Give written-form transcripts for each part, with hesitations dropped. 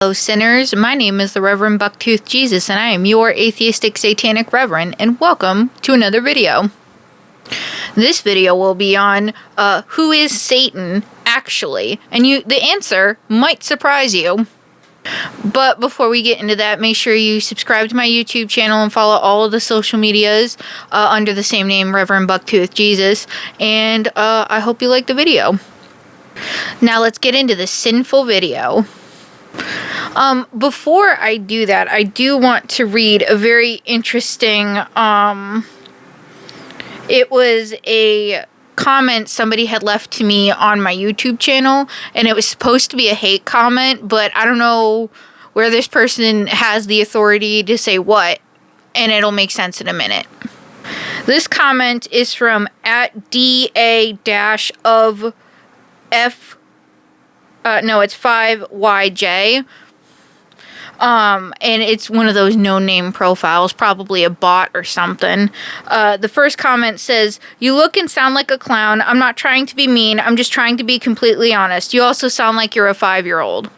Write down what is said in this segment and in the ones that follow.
Hello, sinners. My name is the Reverend Bucktooth Jesus, and I am your atheistic satanic reverend, and welcome to another video. This video will be on who is Satan actually, and the answer might surprise you. But before we get into that, make sure you subscribe to my YouTube channel and follow all of the social medias under the same name, Reverend Bucktooth Jesus, and I hope you like the video. Now let's get into the sinful video. Before I do that, I do want to read a very interesting, it was a comment somebody had left to me on my YouTube channel, and it was supposed to be a hate comment, but I don't know where this person has the authority to say what, and it'll make sense in a minute. This comment is from it's 5YJ. And it's one of those no-name profiles, probably a bot or something. The first comment says, "You look and sound like a clown. I'm not trying to be mean. I'm just trying to be completely honest. You also sound like you're a 5-year-old.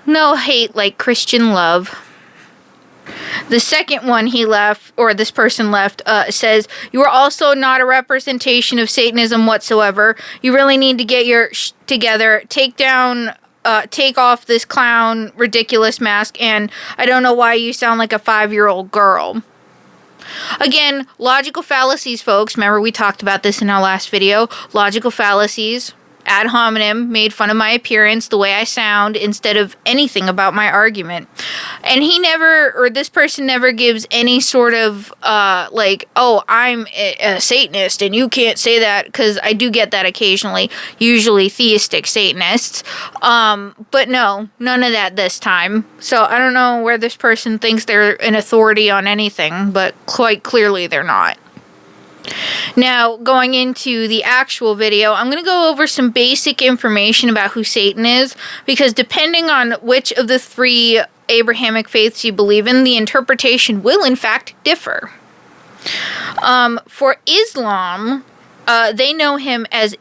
No hate like Christian love." The second one he left, or this person left, says, "You are also not a representation of Satanism whatsoever. You really need to get your together, take off this clown ridiculous mask, and I don't know why you sound like a 5-year-old girl." Again, logical fallacies, folks. Remember we talked about this in our last video. Logical fallacies. Ad hominem, made fun of my appearance, the way I sound, instead of anything about my argument. And this person never gives any sort of, oh, I'm a Satanist and you can't say that, because I do get that occasionally, usually theistic Satanists. But no, none of that this time. So I don't know where this person thinks they're an authority on anything, but quite clearly they're not. Now, going into the actual video, I'm going to go over some basic information about who Satan is, because depending on which of the three Abrahamic faiths you believe in, the interpretation will in fact differ. For Islam, they know him as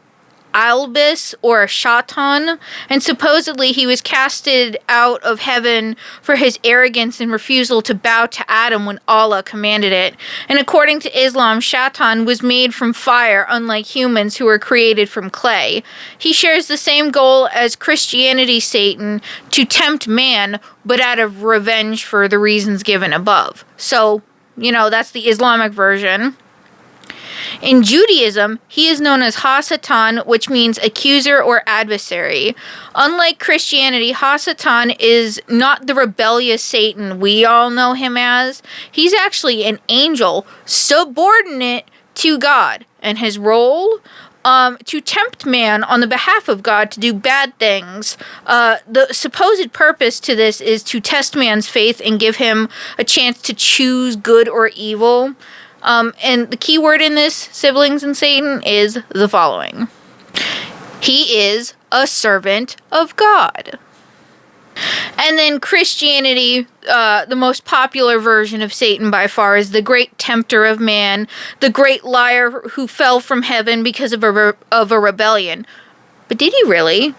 Albis or Shaitan, and supposedly he was casted out of heaven for his arrogance and refusal to bow to Adam when Allah commanded it. And according to Islam, Shaitan was made from fire, unlike humans who were created from clay. He shares the same goal as Christianity's Satan, to tempt man, but out of revenge for the reasons given above. So, that's the Islamic version. In Judaism, he is known as Ha-Satan, which means accuser or adversary. Unlike Christianity, Ha-Satan is not the rebellious Satan we all know him as. He's actually an angel subordinate to God, and his role, to tempt man on the behalf of God to do bad things. The supposed purpose to this is to test man's faith and give him a chance to choose good or evil. And the key word in this, siblings and Satan, is the following. He is a servant of God. And then Christianity, the most popular version of Satan by far, is the great tempter of man, the great liar who fell from heaven because of a rebellion. But did he really?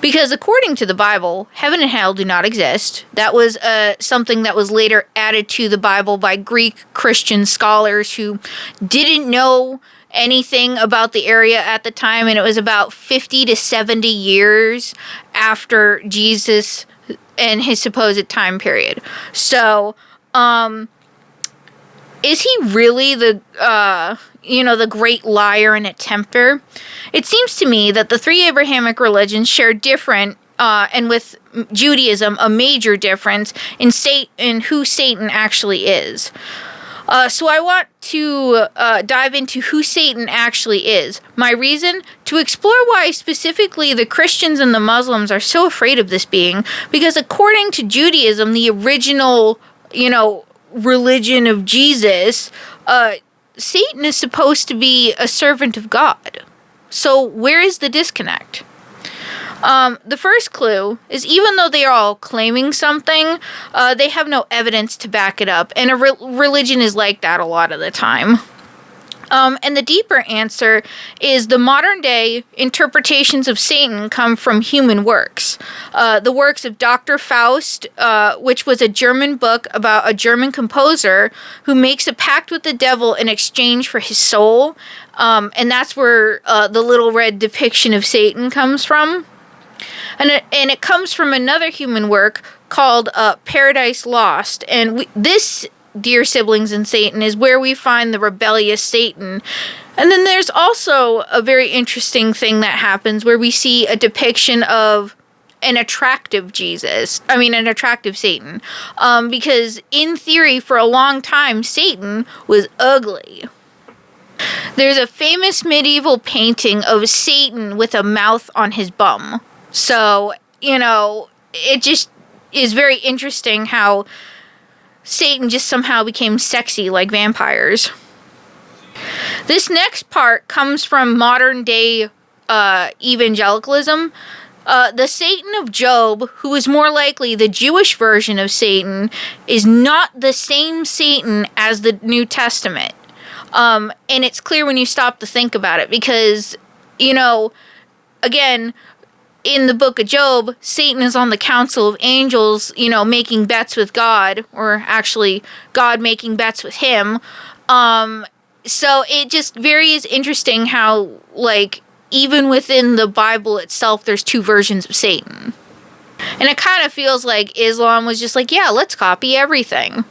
Because according to the Bible, heaven and hell do not exist. That was something that was later added to the Bible by Greek Christian scholars who didn't know anything about the area at the time, and it was about 50 to 70 years after Jesus and his supposed time period. So, is he really the great liar and a tempter? It seems to me that the three Abrahamic religions share different, and with Judaism, a major difference in who Satan actually is. So I want to dive into who Satan actually is. My reason? To explore why specifically the Christians and the Muslims are so afraid of this being, because according to Judaism, the original, religion of Jesus, Satan is supposed to be a servant of God. So where is the disconnect? The first clue is, even though they are all claiming something, they have no evidence to back it up, and a religion is like that a lot of the time. And the deeper answer is the modern day interpretations of Satan come from human works. The works of Dr. Faust, which was a German book about a German composer who makes a pact with the devil in exchange for his soul. And that's where the little red depiction of Satan comes from. And it comes from another human work called Paradise Lost. And this, dear siblings in Satan, is where we find the rebellious Satan. And then there's also a very interesting thing that happens where we see a depiction of an attractive Satan. Because in theory, for a long time, Satan was ugly. There's a famous medieval painting of Satan with a mouth on his bum. So, it just is very interesting how Satan just somehow became sexy like vampires. This next part comes from modern day evangelicalism. The Satan of Job, who is more likely the Jewish version of Satan, is not the same Satan as the New Testament. And it's clear when you stop to think about it because, again, in the book of Job, Satan is on the council of angels, making bets with God, or actually God making bets with him. So it just very is interesting how, even within the Bible itself, there's two versions of Satan. And it kind of feels like Islam was just like, yeah, let's copy everything.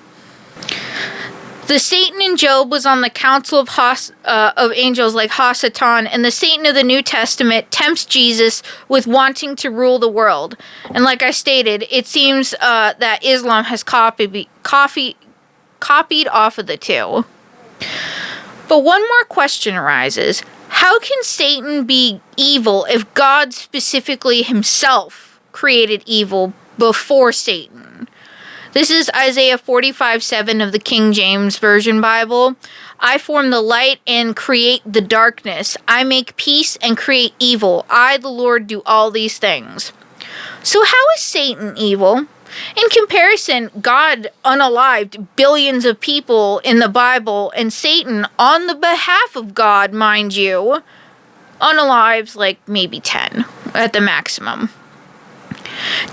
The Satan in Job was on the council of angels like Hasatan, and the Satan of the New Testament tempts Jesus with wanting to rule the world. And like I stated, it seems that Islam has copied off of the two. But one more question arises. How can Satan be evil if God specifically himself created evil before Satan? This is Isaiah 45:7 of the King James Version Bible. I form the light and create the darkness. I make peace and create evil. I, the Lord, do all these things. So how is Satan evil? In comparison, God unalived billions of people in the Bible, and Satan, on the behalf of God, mind you, unalives maybe 10 at the maximum.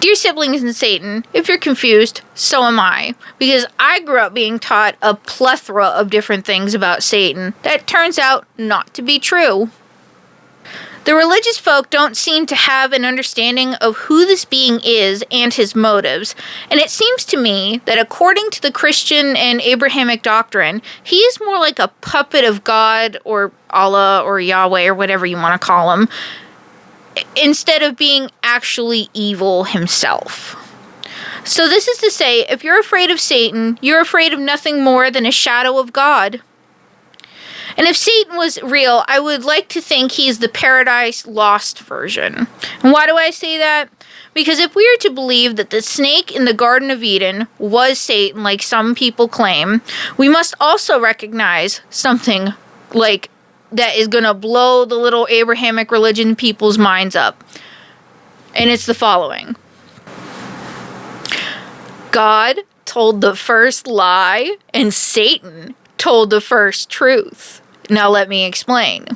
Dear siblings in Satan, if you're confused, so am I, because I grew up being taught a plethora of different things about Satan that turns out not to be true. The religious folk don't seem to have an understanding of who this being is and his motives, and it seems to me that according to the Christian and Abrahamic doctrine, he is more like a puppet of God or Allah or Yahweh or whatever you want to call him, instead of being actually evil himself. So this is to say, if you're afraid of Satan, you're afraid of nothing more than a shadow of God. And if Satan was real, I would like to think he's the Paradise Lost version. And why do I say that? Because if we are to believe that the snake in the Garden of Eden was Satan, like some people claim, we must also recognize something that is going to blow the little Abrahamic religion people's minds up. And it's the following. God told the first lie, and Satan told the first truth. Now let me explain.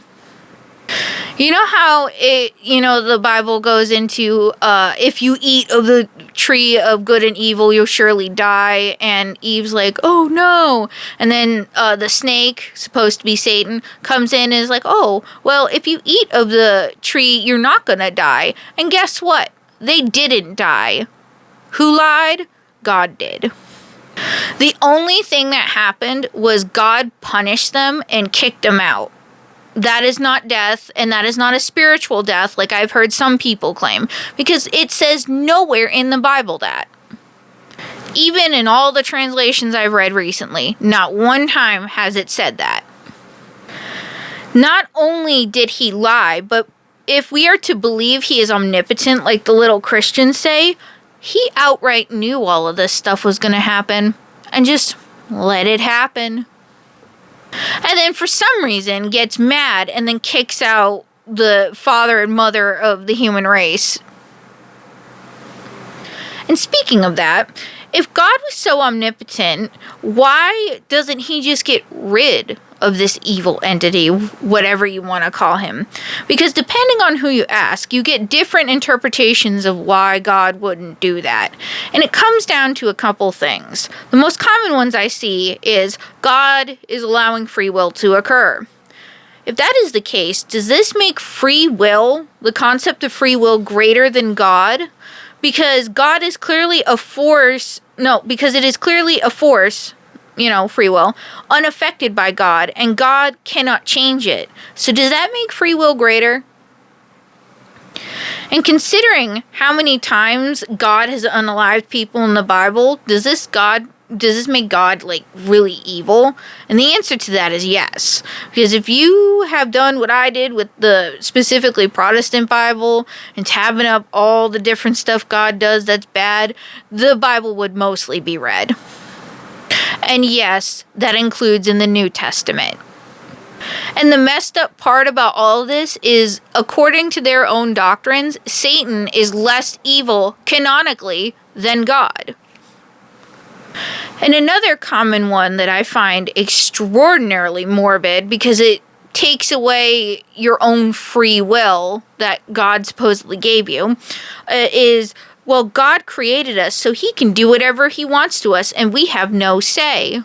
You know how the Bible goes into, if you eat of the tree of good and evil, you'll surely die. And Eve's like, oh no. And then the snake, supposed to be Satan, comes in and is like, oh, well, if you eat of the tree, you're not going to die. And guess what? They didn't die. Who lied? God did. The only thing that happened was God punished them and kicked them out. That is not death, and that is not a spiritual death like I've heard some people claim, because it says nowhere in the Bible that. Even in all the translations I've read recently, not one time has it said that. Not only did he lie, but if we are to believe he is omnipotent like the little Christians say, he outright knew all of this stuff was going to happen and just let it happen. And then for some reason gets mad and then kicks out the father and mother of the human race. And speaking of that, if God was so omnipotent, why doesn't he just get rid of this evil entity, whatever you want to call him. Because depending on who you ask, you get different interpretations of why God wouldn't do that. And it comes down to a couple things. The most common ones I see is God is allowing free will to occur. If that is the case, does this make free will, the concept of free will, greater than God? Because God is clearly a force, because it is clearly a force, free will, unaffected by God, and God cannot change it. So does that make free will greater? And considering how many times God has unalived people in the Bible, does this make God really evil? And the answer to that is yes. Because if you have done what I did with the specifically Protestant Bible and tabbing up all the different stuff God does that's bad, the Bible would mostly be read. And yes, that includes in the New Testament. And the messed up part about all of this is, according to their own doctrines, Satan is less evil canonically than God. And another common one that I find extraordinarily morbid, because it takes away your own free will that God supposedly gave you, is, well, God created us so he can do whatever he wants to us and we have no say.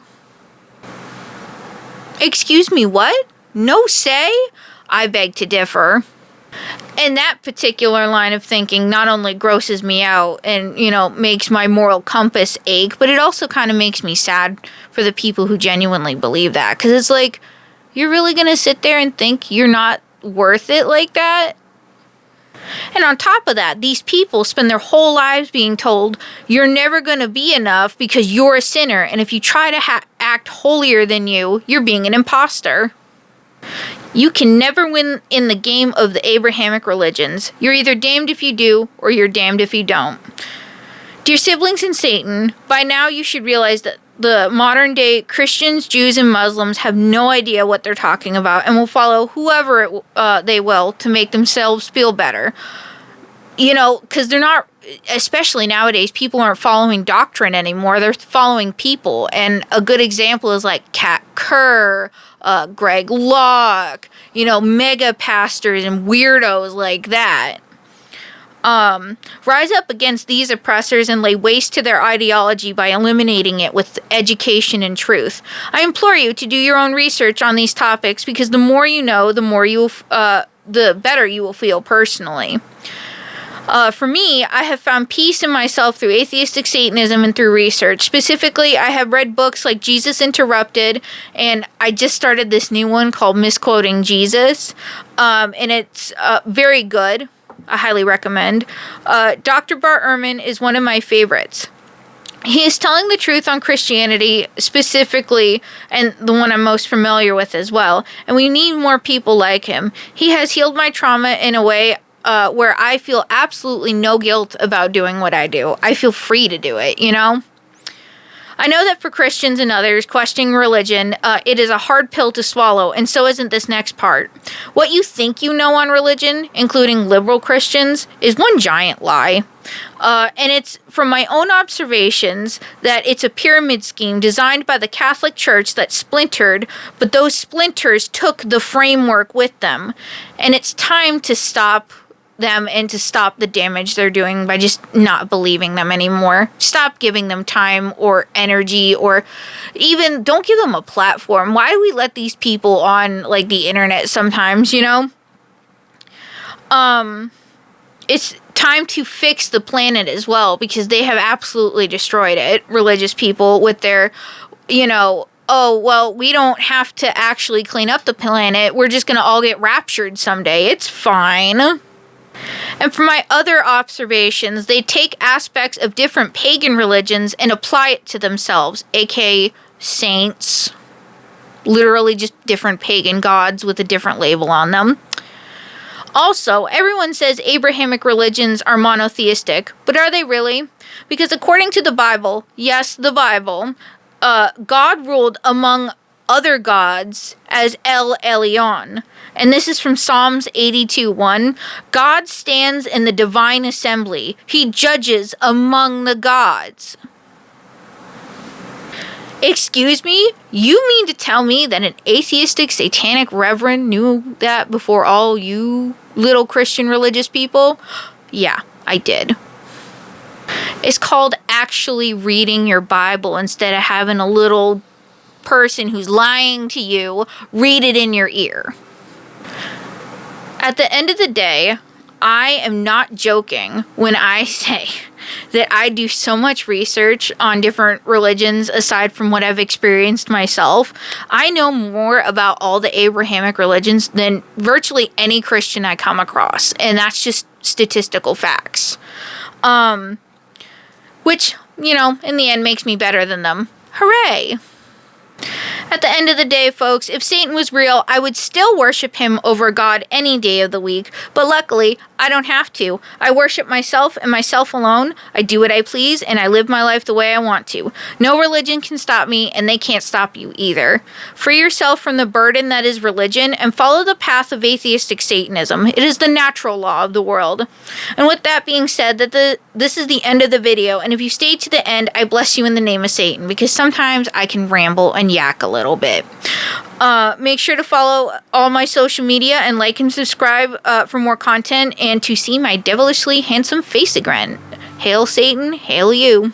Excuse me, what? No say? I beg to differ. And that particular line of thinking not only grosses me out and, makes my moral compass ache, but it also kind of makes me sad for the people who genuinely believe that. Because it's like, you're really going to sit there and think you're not worth it like that? And on top of that, these people spend their whole lives being told you're never going to be enough because you're a sinner. And if you try to act holier than you're being an imposter. You can never win in the game of the Abrahamic religions. You're either damned if you do, or you're damned if you don't. Dear siblings in Satan, by now you should realize that the modern day Christians, Jews, and Muslims have no idea what they're talking about and will follow whoever they will to make themselves feel better. Because they're not, especially nowadays, people aren't following doctrine anymore. They're following people. And a good example is like Kat Kerr, Greg Locke, mega pastors and weirdos like that. Rise up against these oppressors and lay waste to their ideology by eliminating it with education and truth. I implore you to do your own research on these topics, because the more you know, the better you will feel personally. For me, I have found peace in myself through atheistic Satanism and through research. Specifically, I have read books like Jesus Interrupted, and I just started this new one called Misquoting Jesus, and it's very good. I highly recommend. Dr. Bart Ehrman is one of my favorites. He is telling the truth on Christianity specifically, and the one I'm most familiar with as well, and we need more people like him. He has healed my trauma in a way where I feel absolutely no guilt about doing what I do. I feel free to do it, I know that for Christians and others questioning religion, it is a hard pill to swallow, and so isn't this next part. What you think you know on religion, including liberal Christians, is one giant lie. And it's from my own observations that it's a pyramid scheme designed by the Catholic Church that splintered, but those splinters took the framework with them. And it's time to stop them and to stop the damage they're doing by just not believing them anymore. Stop giving them time or energy, or even don't give them a platform. Why do we let these people on the internet sometimes, It's time to fix the planet as well, because they have absolutely destroyed it, religious people, with their, oh, well, we don't have to actually clean up the planet. We're just going to all get raptured someday. It's fine. And from my other observations, they take aspects of different pagan religions and apply it to themselves, aka saints. Literally just different pagan gods with a different label on them. Also, everyone says Abrahamic religions are monotheistic, but are they really? Because according to the Bible, yes, the Bible, God ruled among other gods as El Elyon. And this is from Psalms 82:1. God stands in the divine assembly. He judges among the gods. Excuse me? You mean to tell me that an atheistic satanic reverend knew that before all you little Christian religious people? Yeah, I did. It's called actually reading your Bible instead of having a little person who's lying to you read it in your ear. At the end of the day, I am not joking when I say that I do so much research on different religions aside from what I've experienced myself. I know more about all the Abrahamic religions than virtually any Christian I come across, and that's just statistical facts. Which, in the end makes me better than them. Hooray! At the end of the day, folks, if Satan was real, I would still worship him over God any day of the week. But luckily, I don't have to. I worship myself and myself alone. I do what I please, and I live my life the way I want to. No religion can stop me, and they can't stop you either. Free yourself from the burden that is religion, and follow the path of atheistic Satanism. It is the natural law of the world. And with that being said, this is the end of the video, and if you stayed to the end, I bless you in the name of Satan, because sometimes I can ramble and yak a little bit. Make sure to follow all my social media and like and subscribe for more content and to see my devilishly handsome face again. Hail Satan, hail you.